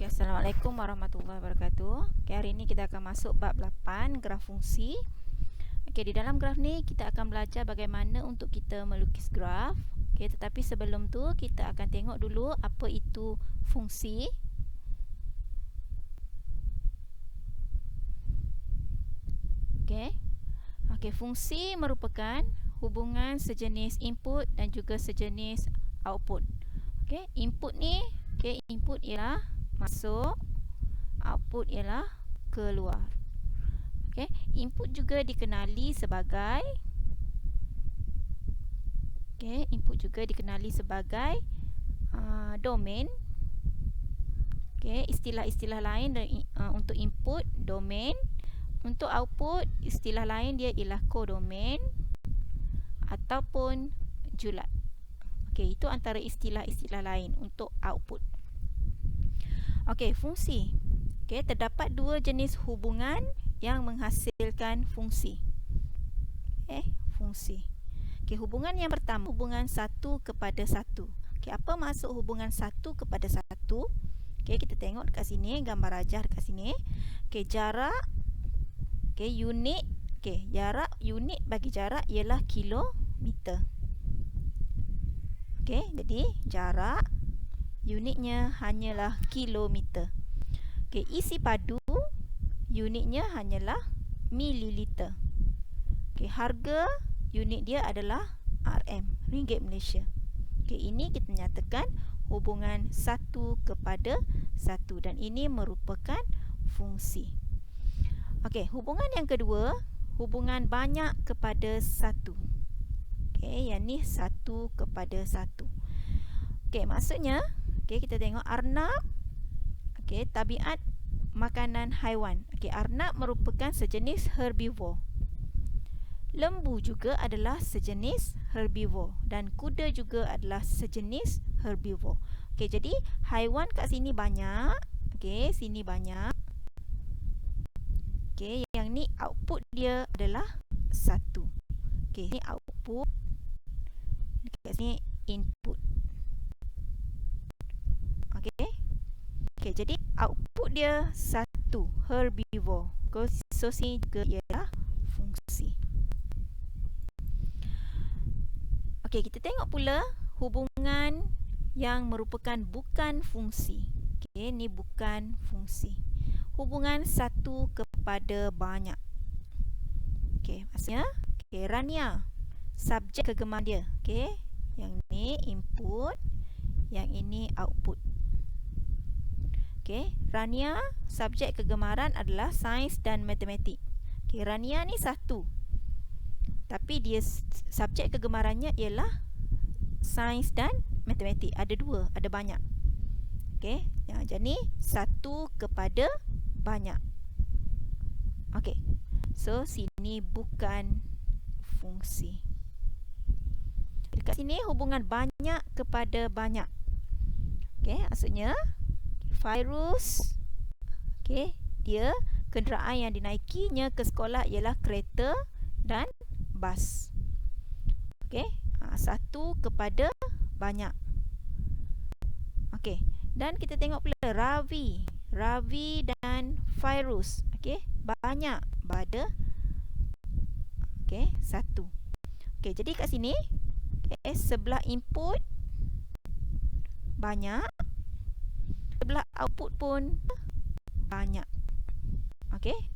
Assalamualaikum warahmatullahi wabarakatuh. Hari ini kita akan masuk bab 8, graf fungsi. Di dalam graf ni kita akan belajar bagaimana untuk kita melukis graf. Tetapi sebelum tu kita akan tengok dulu apa itu fungsi. Fungsi merupakan hubungan sejenis input dan juga sejenis output. Input ni, input ialah masuk, output ialah keluar. Input juga dikenali sebagai domain. Istilah-istilah lain untuk input, domain. Untuk output, istilah lain dia ialah kodomain ataupun julat. Itu antara istilah-istilah lain untuk output. Fungsi. Terdapat dua jenis hubungan yang menghasilkan fungsi. Fungsi. Hubungan yang pertama, hubungan satu kepada satu. Apa maksud hubungan satu kepada satu? Kita tengok dekat sini, gambar rajah dekat sini. Jarak, unit. Jarak, unit bagi jarak ialah kilometer. Jadi jarak unitnya hanyalah kilometer. Isi padu unitnya hanyalah mililiter. Harga unit dia adalah RM, ringgit Malaysia. Ini kita nyatakan hubungan satu kepada satu dan ini merupakan fungsi. Hubungan yang kedua, hubungan banyak kepada satu. Yang ni satu kepada satu. Maksudnya, kita tengok arnab. Tabiat makanan haiwan. Arnab merupakan sejenis herbivore. Lembu juga adalah sejenis herbivore dan kuda juga adalah sejenis herbivore. Jadi haiwan kat sini banyak. Sini banyak. Yang ni output dia adalah satu. Ini output. Dekat sini input. Jadi output dia satu, herbivore. So sini juga ialah fungsi. Kita tengok pula hubungan yang merupakan bukan fungsi. Ini bukan fungsi. Hubungan satu kepada banyak. Maksudnya Rania, subjek kegemaran dia. Yang ni input, yang ini output. Rania, subjek kegemaran adalah sains dan matematik. Rania ni satu. Tapi dia subjek kegemarannya ialah sains dan matematik. Ada dua, ada banyak. Jadi satu kepada banyak. So sini bukan fungsi. Dekat sini hubungan banyak kepada banyak. Maksudnya virus, dia kenderaan yang dinaikinya ke sekolah ialah kereta dan bas. Satu kepada banyak. Dan kita tengok pula Ravi dan virus. Banyak pada satu. Jadi kat sini sebelah input banyak, sebelah output pun banyak.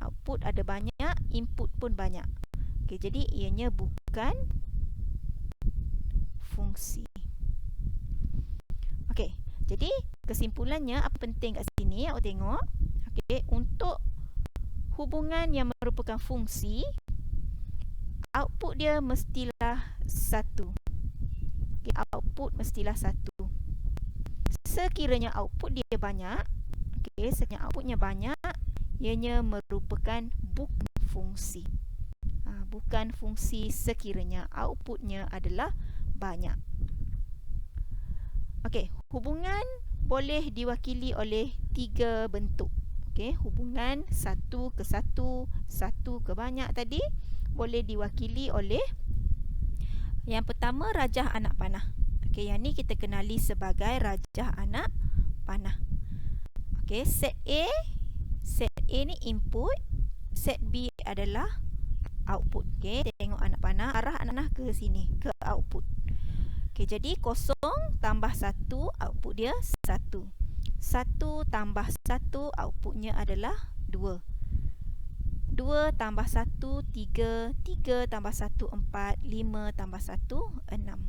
Output ada banyak, input pun banyak. Jadi ianya bukan fungsi. Jadi kesimpulannya apa penting kat sini awak tengok. Untuk hubungan yang merupakan fungsi, output dia mestilah satu. Output mestilah satu. Sekiranya output dia banyak, sekiranya outputnya banyak, ianya merupakan bukan fungsi. Bukan fungsi sekiranya outputnya adalah banyak. Hubungan boleh diwakili oleh tiga bentuk. Hubungan satu ke satu, satu ke banyak tadi boleh diwakili oleh yang pertama rajah anak panah. Yang ni kita kenali sebagai rajah anak panah. Okey, set A ni input, set B adalah output. Okey, tengok anak panah, arah anak panah ke sini, ke output. Okey, jadi 0 tambah 1, output dia 1. 1 tambah 1, outputnya adalah 2. 2 tambah 1, 3. 3 tambah 1, 4. 5 tambah 1, 6.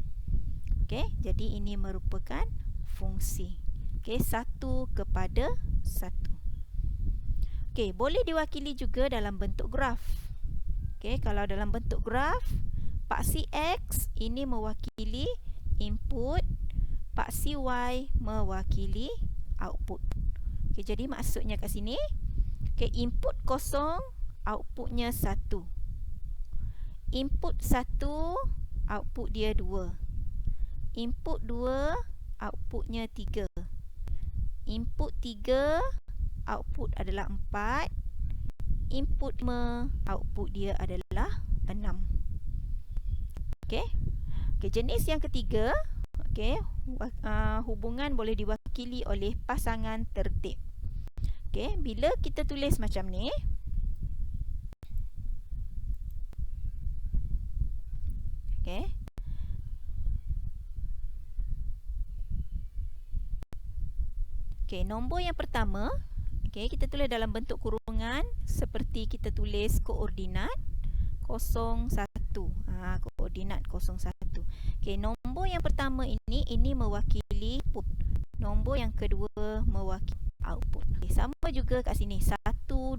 Okey, jadi ini merupakan fungsi. Okey, 1 kepada 1. Okey, boleh diwakili juga dalam bentuk graf. Okey, kalau dalam bentuk graf, paksi X ini mewakili input, paksi Y mewakili output. Okey, jadi maksudnya kat sini, okey, input 0, outputnya 1. Input 1, output dia 2. Input 2, outputnya 3. Input 3, output adalah 4. Input 5, output dia adalah 6. Okey. Okey, jenis yang ketiga, okey, hubungan boleh diwakili oleh pasangan tertib. Okey, bila kita tulis macam ni, okey. Okey, nombor yang pertama, okey, kita tulis dalam bentuk kurungan seperti kita tulis koordinat 01. Koordinat 01. Okey, nombor yang pertama ini mewakili input. Nombor yang kedua mewakili output. Okay, sama juga kat sini, 1,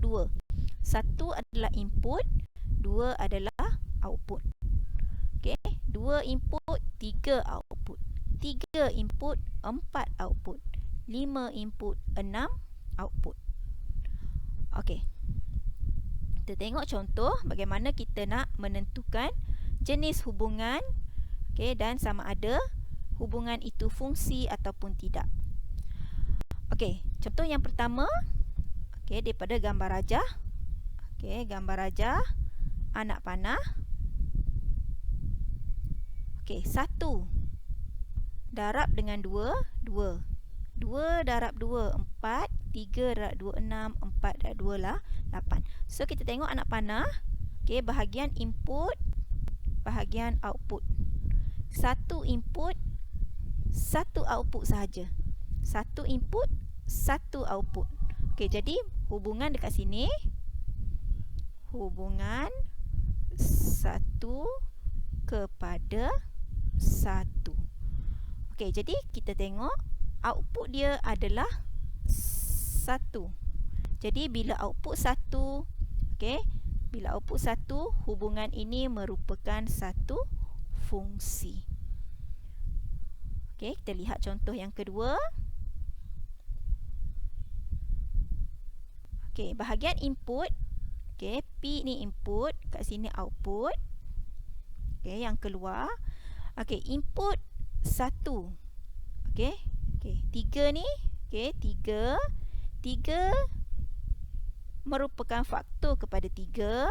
2. 1 adalah input, 2 adalah output. Okey, 2 input, 3 output. 3 input, 4 output. 5 input, 6 output. Okey. Kita tengok contoh bagaimana kita nak menentukan jenis hubungan, okey, dan sama ada hubungan itu fungsi ataupun tidak. Okey, contoh yang pertama, okey, daripada gambar rajah. Okey, gambar rajah anak panah. Okey, 1 darab dengan 2, 2. 2 darab 2, 4. 3 darab 2, 6. 4 darab 2 lah 8. So, kita tengok anak panah. Okey, bahagian input, bahagian output. 1 input, 1 output sahaja. 1 input, 1 output. Okey, jadi hubungan dekat sini, hubungan 1 kepada 1. Okey, jadi kita tengok output dia adalah 1. Jadi bila output 1, okey, bila output 1, hubungan ini merupakan satu fungsi. Okey, kita lihat contoh yang kedua. Okey, bahagian input, okey, P ni input, kat sini output. Okey, yang keluar. Okey, input 1. Okey. Okey, 3 ni, okey, 3. 3 merupakan faktor kepada 3.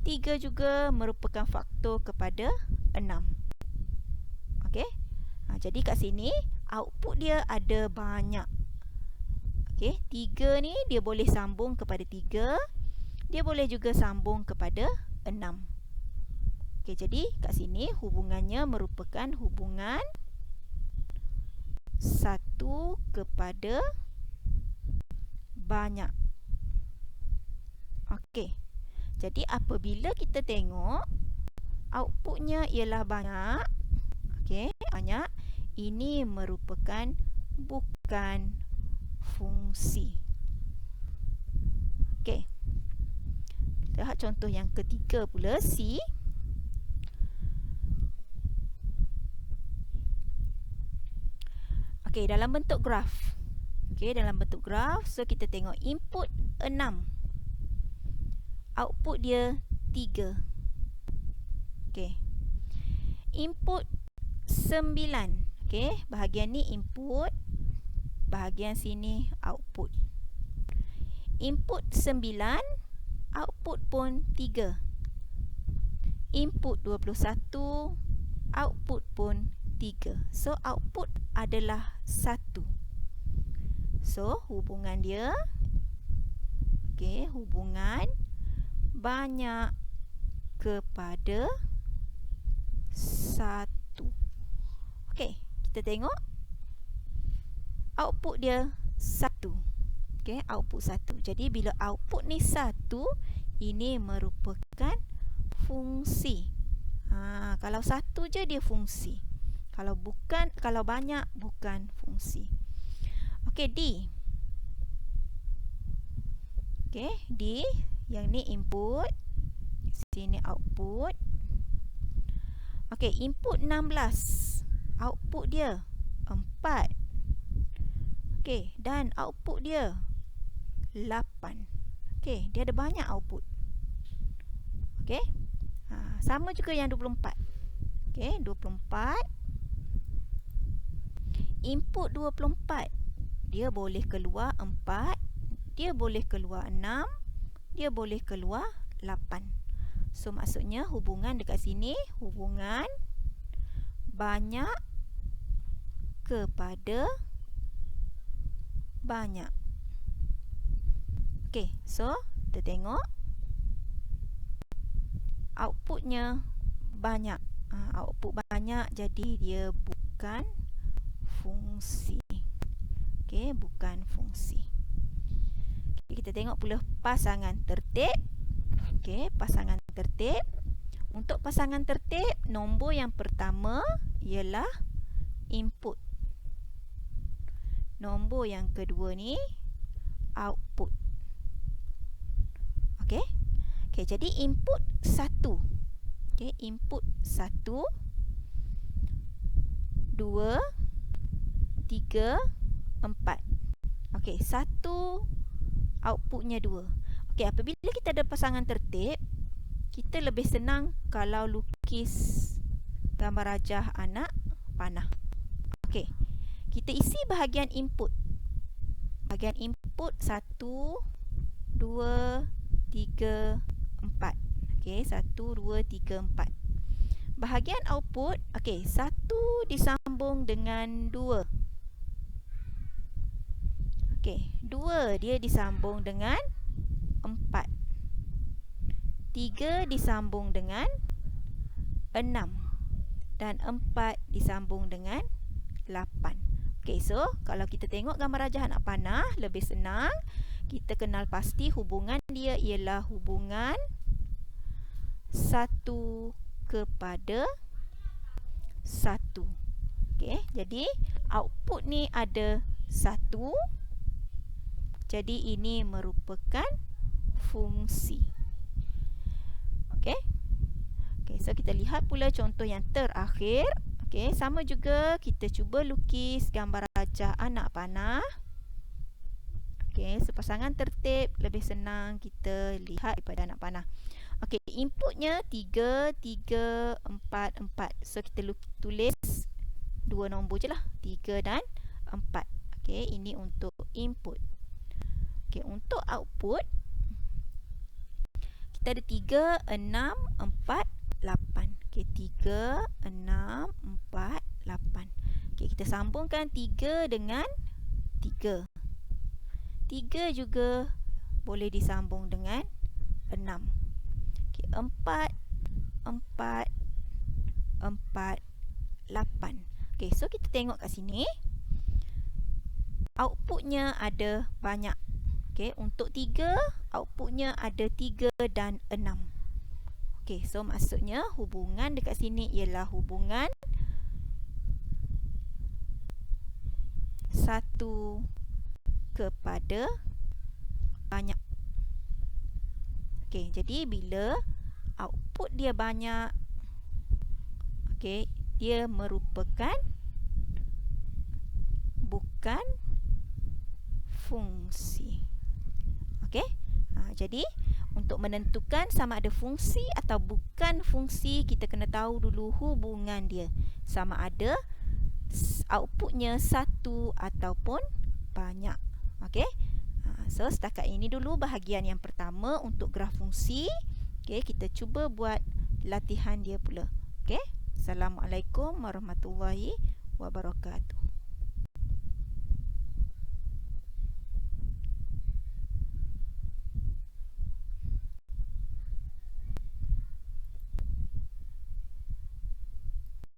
3 juga merupakan faktor kepada 6. Okey. Jadi kat sini output dia ada banyak. Okey, 3 ni dia boleh sambung kepada 3. Dia boleh juga sambung kepada 6. Okey, jadi kat sini hubungannya merupakan hubungan 1 kepada banyak. Okey. Jadi apabila kita tengok outputnya ialah banyak, okey, banyak, ini merupakan bukan fungsi. Okey. Kita lihat contoh yang ketiga pula, C. Okey, dalam bentuk graf. Okey, dalam bentuk graf, so kita tengok input 6. Output dia 3. Okey. Input 9. Okey, bahagian ni input, bahagian sini output. Input 9, output pun 3. Input 21, output pun 3. So, output adalah 1. So, hubungan dia, hubungan banyak kepada 1. Kita tengok output dia 1. Output 1. Jadi bila output ni 1, ini merupakan fungsi. Kalau 1 je dia fungsi. Kalau banyak bukan fungsi. D. D, yang ni input, sini output. Input 16, output dia 4. Dan output dia 8. Dia ada banyak output. Sama juga yang 24. 24. Input 24, dia boleh keluar 4, dia boleh keluar 6, dia boleh keluar 8. So, maksudnya hubungan dekat sini, hubungan banyak kepada banyak. So, kita tengok outputnya banyak. Output banyak, jadi dia bukan fungsi. Bukan fungsi. Kita tengok pula pasangan tertib. Pasangan tertib. Untuk pasangan tertib, nombor yang pertama ialah input. Nombor yang kedua ni output. Jadi input 1. Input 1, 2, 3, 4. 1 outputnya 2. Apabila kita ada pasangan tertib, kita lebih senang kalau lukis gambar rajah anak panah. Kita isi bahagian input. Bahagian input 1, 2, 3, 4. 1, 2, 3, 4. Bahagian output, 1 disambung dengan 2. 2 dia disambung dengan 4. 3 disambung dengan 6. Dan 4 disambung dengan 8. So, kalau kita tengok gambar rajah anak panah, lebih senang. Kita kenal pasti hubungan dia ialah hubungan 1 kepada 1. Jadi output ni ada 1. Jadi ini merupakan fungsi. So kita lihat pula contoh yang terakhir. Sama juga kita cuba lukis gambar rajah anak panah. Sepasangan tertib, lebih senang kita lihat daripada anak panah. Inputnya 3, 3, 4, 4. So, kita tulis 2 nombor je lah. 3 dan 4. Ini untuk input. Untuk output, kita ada 3, 6, 4, 8. 3, 6, 4, 8. Kita sambungkan 3 dengan 3. 3 juga boleh disambung dengan 6. 4, 4, 4, 8. So kita tengok kat sini. Outputnya ada banyak. Untuk 3, outputnya ada 3 dan 6. So maksudnya hubungan dekat sini ialah hubungan 1 kepada banyak. Jadi bila output dia banyak, dia merupakan bukan fungsi. Jadi untuk menentukan sama ada fungsi atau bukan fungsi, kita kena tahu dulu hubungan dia. Sama ada outputnya 1 ataupun banyak. So setakat ini dulu bahagian yang pertama untuk graf fungsi. Kita cuba buat latihan dia pula. Assalamualaikum warahmatullahi wabarakatuh.